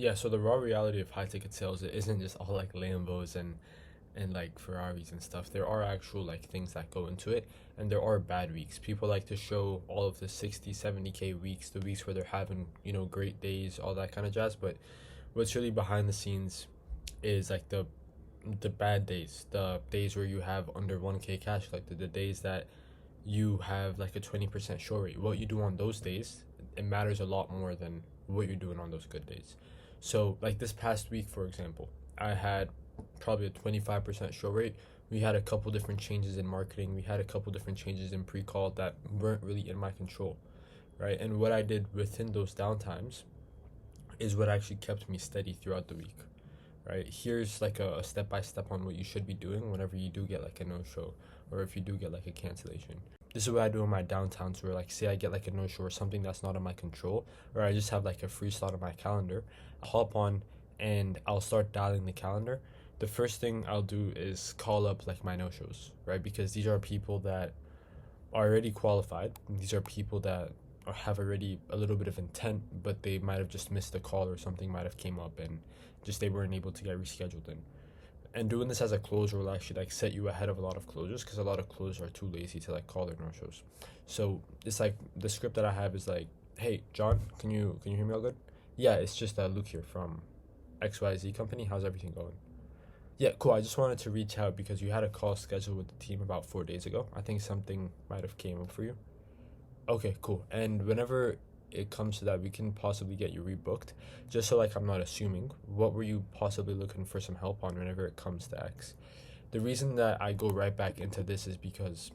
Yeah, so the raw reality of high ticket sales, it isn't just all like Lambos and like Ferraris and stuff. There are actual like things that go into it, and there are bad weeks. People like to show all of the 60, 70K weeks, the weeks where they're having, great days, all that kind of jazz, but what's really behind the scenes is like the bad days, the days where you have under 1K cash, like the days that you have like a 20% show rate. What you do on those days, it matters a lot more than what you're doing on those good days. So, like this past week, for example, I had probably a 25% show rate. We had a couple different changes in marketing. We had a couple different changes in pre call that weren't really in my control, right? And what I did within those downtimes is what actually kept me steady throughout the week, right? Here's like a step by step on what you should be doing whenever you do get like a no show or if you do get like a cancellation. This is what I do in my downtowns where, like, say I get like a no show or something that's not in my control, or I just have like a free slot on my calendar. I'll hop on and I'll start dialing the calendar. The first thing I'll do is call up like my no shows, right? Because these are people that are already qualified. These are people that have already a little bit of intent, but they might have just missed a call or something might have came up and just they weren't able to get rescheduled in. And doing this as a closer will actually like set you ahead of a lot of closers because a lot of closers are too lazy to like call their no shows. So it's like the script that I have is like, hey John, can you hear me all good? Yeah, it's just Luke here from XYZ company. How's everything going? Yeah, cool. I just wanted to reach out because you had a call scheduled with the team about 4 days ago. I think something might have came up for you. Okay, cool. And whenever it comes to that, we can possibly get you rebooked. Just so like I'm not assuming, what were you possibly looking for some help on whenever it comes to X? The reason that I go right back into this is because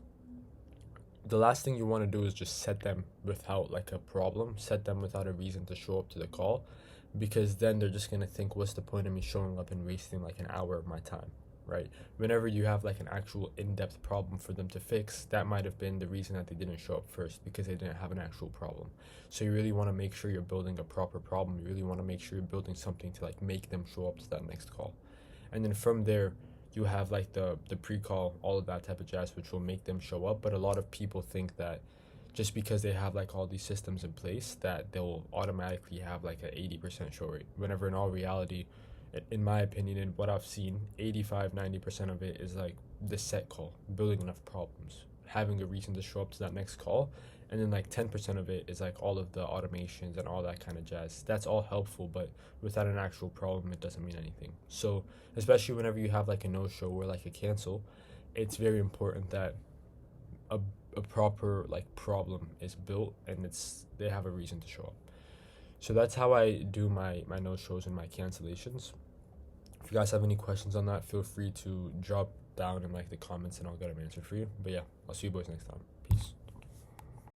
the last thing you want to do is just set them without like a problem, set them without a reason to show up to the call, because then they're just gonna think, what's the point of me showing up and wasting like an hour of my time, right? Whenever you have like an actual in-depth problem for them to fix, that might have been the reason that they didn't show up first because they didn't have an actual problem. So you really want to make sure you're building a proper problem. You really want to make sure you're building something to like make them show up to that next call, and then from there you have like the pre-call, all of that type of jazz, which will make them show up. But a lot of people think that just because they have like all these systems in place that they'll automatically have like an 80% show rate, whenever in all reality, in my opinion and what I've seen, 85-90% of it is like the set call, building enough problems, having a reason to show up to that next call, and then like 10% of it is like all of the automations and all that kind of jazz. That's all helpful, but without an actual problem it doesn't mean anything. So especially whenever you have like a no show or like a cancel, it's very important that a, a proper like problem is built and they have a reason to show up. So that's how I do my no shows and my cancellations. If you guys have any questions on that, feel free to drop down in like the comments and I'll get them answered for you. But yeah, I'll see you boys next time.